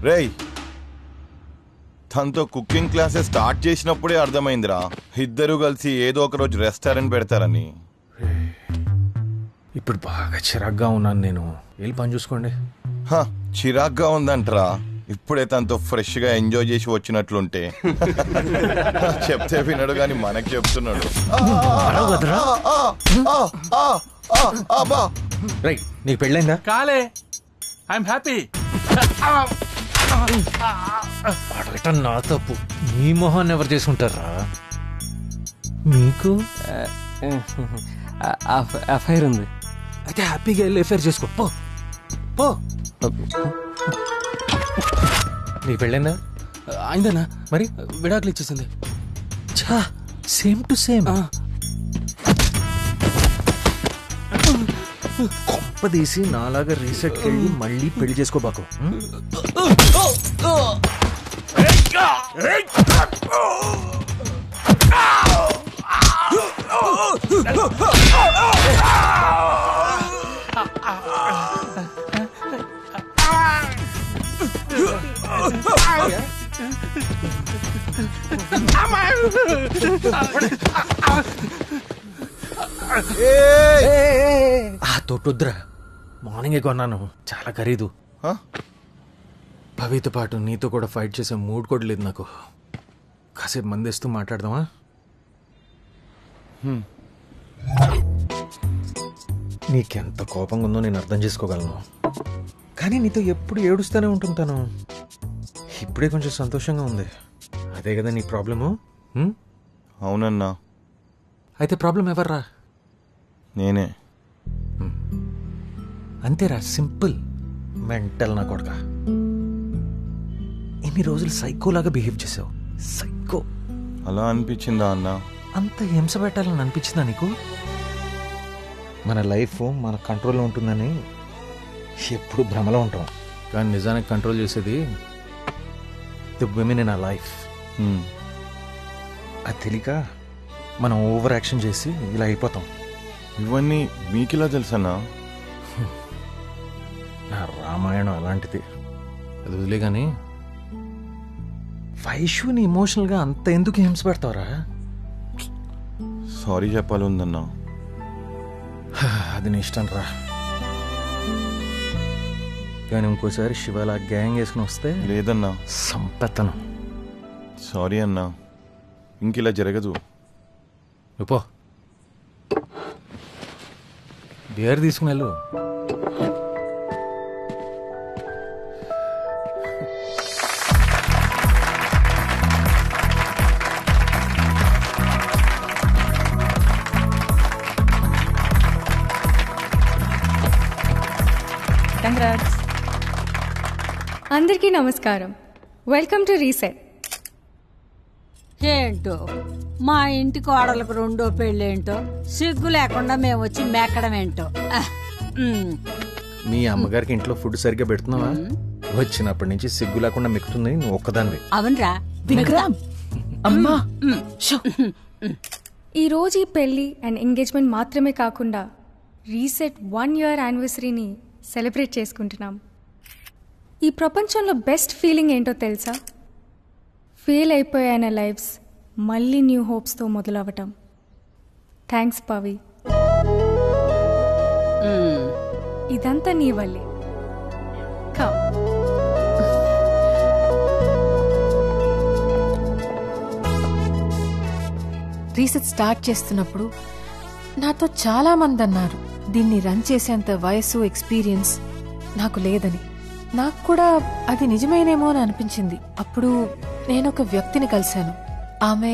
రేయ్, తనతో cooking classes start చేసినప్పుడే అర్థమైందిరా ఇద్దరు కలిసి ఏదో ఒక రోజు రెస్టారెంట్ పెడతారని. ఇప్పుడు బాగా చిరాగ్గా ఉన్నాను నేను. వెళ్ళి పని చూసుకోండి. చిరాగ్గా ఉందంటరా? ఇప్పుడే తనతో ఫ్రెష్ గా ఎంజాయ్ చేసి వచ్చినట్లుంటే. చెప్తే వినడు కానీ మనకు చెప్తున్నాడు. రైట్, నీకు పెళ్ళైందా? కాలే, ఐఎమ్ హ్యాపీ. అడగటం నా తప్పు. మీ మొహాన్ని ఎవరు చేసుకుంటారా? మీకు అఫైర్ ఉంది. అయితే హ్యాపీగా వెళ్ళి ఎఫైర్ చేసుకో. పో పో. నీకు పెళ్ళైందా? అయిందన్నా. మరి విడాకులు ఇచ్చేసింది. ఛా, సేమ్ టు సేమ్. కొంపదీసి నాలాగా రీసెట్ వెళ్ళి మళ్ళీ పెళ్లి చేసుకోబాకు. తోటొద్దురా, మార్నింగే కొన్నాను, చాలా ఖరీదు. భవితో పాటు నీతో కూడా ఫైట్ చేసే మూడ్ కూడా లేదు నాకు. కాసేపు మందేస్తూ మాట్లాడదామా? నీకెంత కోపంగా ఉందో నేను అర్థం చేసుకోగలను, కానీ నీతో ఎప్పుడు ఏడుస్తూనే ఉంటుంటాను. ఇప్పుడే కొంచెం సంతోషంగా ఉంది. అదే కదా నీ ప్రాబ్లము? అవునన్నా. అయితే ప్రాబ్లం ఎవర్రా? నేనే. అంతేరా, సింపుల్. మెంటల్ నా కొడుక. ఇన్ని రోజులు సైకోలాగా బిహేవ్ చేసావు. సైకో. అలా అనిపించిందా అన్నా? అంత హింస పెట్టాలని అనిపించిందా నీకు? మన లైఫ్ మన కంట్రోల్లో ఉంటుందని ఎప్పుడు భ్రమలో ఉంటాం, కానీ నిజానికి కంట్రోల్ చేసేది the women in our life. అది తెలియక మనం ఓవర్ యాక్షన్ చేసి ఇలా అయిపోతాం. ఇవన్నీ మీకిలా తెలుసన్నా? నా రామాయణం అలాంటిది. అది వదిలే కానీ వైష్యుని ఇమోషనల్గా అంత ఎందుకు హింస పెడతావరా? సారీ చెప్పాలి ఉందన్నా. అది నీ ఇష్టం రా, కానీ ఇంకోసారి శివాలా గ్యాంగ్ వేసుకుని వస్తే లేదన్నా, సంపెత్తను. సారీ అన్నా, ఇంకిలా జరగదు. పో, బియర్ తీసుకుని వెళ్ళు. అందరికీ నమస్కారం. Welcome to reset. ఏంటో మా ఇంటి కోడలకు రెండో పెళ్ళేంటో, సిగ్గు లేకుండా మేము వచ్చి మెక్కడం ఏంటో. మీ అమ్మగారికి ఇంట్లో ఫుడ్ సరిగ్గా పెడుతున్నావా? వచ్చినప్పటి నుంచి సిగ్గు లేకుండా మెక్కుతుంది నువ్వు ఒక్కదాన్ని. అవునరా అమ్మా. ఈ రోజు ఈ పెళ్లి అండ్ ఎంగేజ్మెంట్ మాత్రమే కాకుండా రీసెట్ 1 year యానివర్సరీని సెలబ్రేట్ చేసుకుంటున్నాం. ఈ ప్రపంచంలో బెస్ట్ ఫీలింగ్ ఏంటో తెలుసా? ఫెయిల్ అయిపోయాన లైఫ్స్ మళ్ళీ న్యూ హోప్స్తో మొదలవటం. థ్యాంక్స్ పవి. ఇదంతా నీ వల్లే. కమ్. రీసెట్ స్టార్ట్ చేస్తున్నప్పుడు నాతో చాలా మంది అన్నారు, దీన్ని రన్ చేసేంత వయసు ఎక్స్పీరియన్స్ నాకు లేదని. నాకు కూడా అది నిజమేనేమో అని అనిపించింది. అప్పుడు నేను ఒక వ్యక్తిని కలిశాను. ఆమె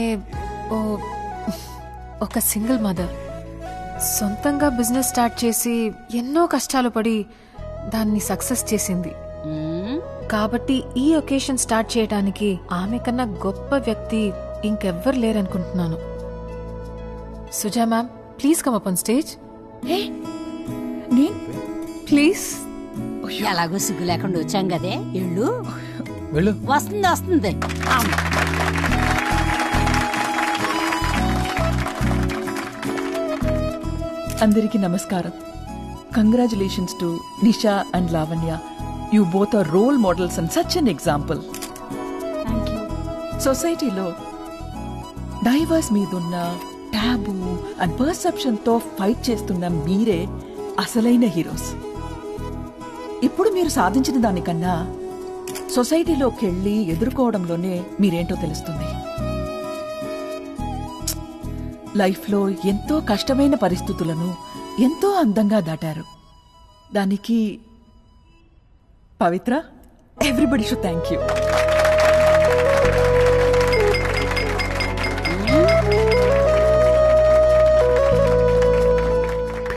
ఒక సింగిల్ మదర్. సొంతంగా బిజినెస్ స్టార్ట్ చేసి ఎన్నో కష్టాలు పడి దాన్ని సక్సెస్ చేసింది. కాబట్టి ఈ ఒకేషన్ స్టార్ట్ చేయడానికి ఆమె కన్నా గొప్ప వ్యక్తి ఇంకెవ్వరు లేరనుకుంటున్నాను. Suja ma'am, please come up on stage. Please. ఎలాగో సిగ్గు లేకుండా వచ్చాం కదే, ఇళ్ళు వెళ్ళు. వస్తుంది. అందరికీ నమస్కారం. Congratulations to Nisha and Lavanya. You both are role models and such an example. Thank you. సొసైటీలో డైవర్స్ మీదున్న టాబూ అండ్ పర్సెప్షన్ తో ఫైట్ చేస్తున్న మీరే అసలైన హీరోస్. ఇప్పుడు మీరు సాధించిన దానికన్నా సొసైటీలోకి వెళ్ళి ఎదుర్కోవడంలోనే మీరేంటో తెలుస్తుంది. లైఫ్లో ఎంతో కష్టమైన పరిస్థితులను ఎంతో అందంగా దాటారు. దానికి పవిత్ర, ఎవ్రీబడి షుడ్ థ్యాంక్ యూ.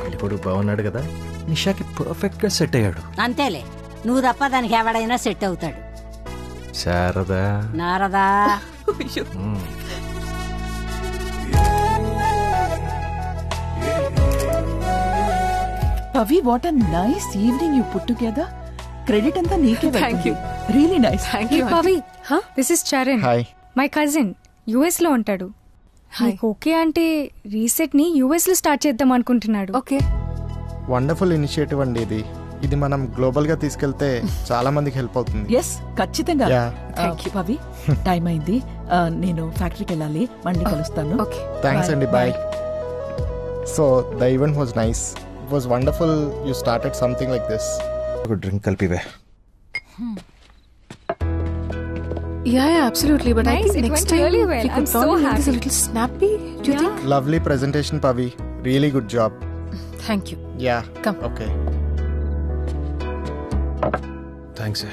పెళ్ళికొడుకు బాగున్నాడు కదా, నిషాకి పర్ఫెక్ట్ గా సెట్ అయ్యాడు. అంతేలే, నువ్వు తప్ప దానికి ఎవడైనా సెట్ అవుతాడు. Sharada Narada. Pavi, what a nice evening you put together. Credit అంతా నీకే. Thank you. Really nice. Hey, Pavi. This is Charan. Hi. My cousin. US లో ఉంటాడు. నీకు ఓకే అంటే రీసెట్ ని US లో స్టార్ట్ చేద్దాం అనుకుంటున్నాడు. ఓకే. వండర్ఫుల్ ఇనిషియేటివ్ అండి ఇది. ఇది మనం గ్లోబల్ గా తీసుకెళ్తే చాలా మందికి హెల్ప్ అవుతుంది. ఎస్, ఖచ్చితంగా. పవి, టైం అయింది. నేను ఫ్యాక్టరీకి వెళ్ళాలి. మళ్ళీ కలుస్తాను. ఓకే. థ్యాంక్స్ అండి, bye. So the event was nice. It was wonderful. You started something like this. ఒక డ్రింక్ కలిపివే. Yeah, absolutely. But I Nice, think it next went time really well. we could I'm so probably make this a happy. little snappy. Do you think? Lovely presentation Pavi. Really good job. Thank you. Yeah, Come. Okay. Thanks.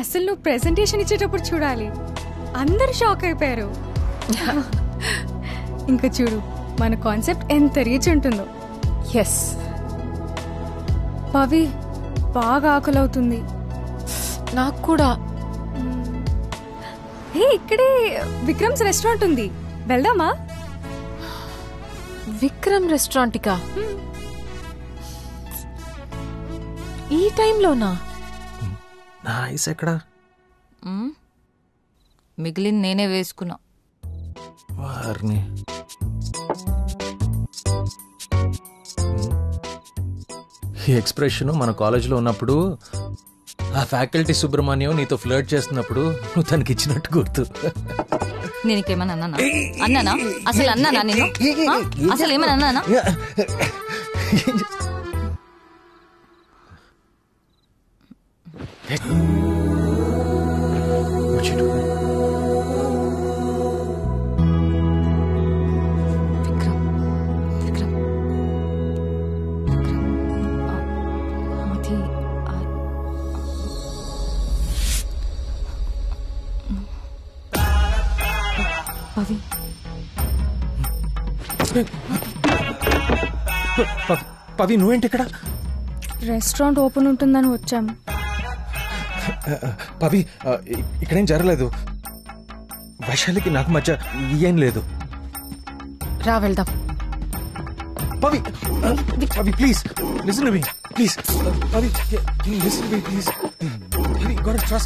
అసలు నువ్వు presentation ఇచ్చేటప్పుడు చూడాలి, అందరు shock అయిపోయారు. ఇంకా చూడు మన concept ఎంత రీచ్ ఉంటుందో. Yes. పవి, బాగా ఆకలి అవుతుంది. నాకు కూడా. హే, ఇక్కడే విక్రమ్స్ రెస్టారెంట్ ఉంది, వెళ్దామా? విక్రమ్ రెస్టారెంట్కా? ఈ టైంలోనా? నా ఐస్ ఎక్కడా? మిగిలింది నేనే వేసుకున్నా. వారిని ఈ ఎక్స్ప్రెషన్ మన కాలేజీలో ఉన్నప్పుడు ఆ ఫ్యాకల్టీ సుబ్రహ్మణ్యం నీతో ఫ్లర్ట్ చేస్తున్నప్పుడు నువ్వు తనకి ఇచ్చినట్టు గుర్తు. నేనేకేమన్నా అన్నానా? అన్నానా? అసలు అన్నానా నేను? అసలు ఏమన్నా అన్నానా? పవి, నువ్వేంటి ఇక్కడ? రెస్టారెంట్ ఓపెన్ ఉంటుందని వచ్చాం. పవి, ఇక్కడేం జరగలేదు. వైశాలికి నాకు మధ్య ఏం లేదు. రా వెళ్దాం. Pavi, Pavi please listen to me. Please Pavi, listen to me please. Pavi, you got to trust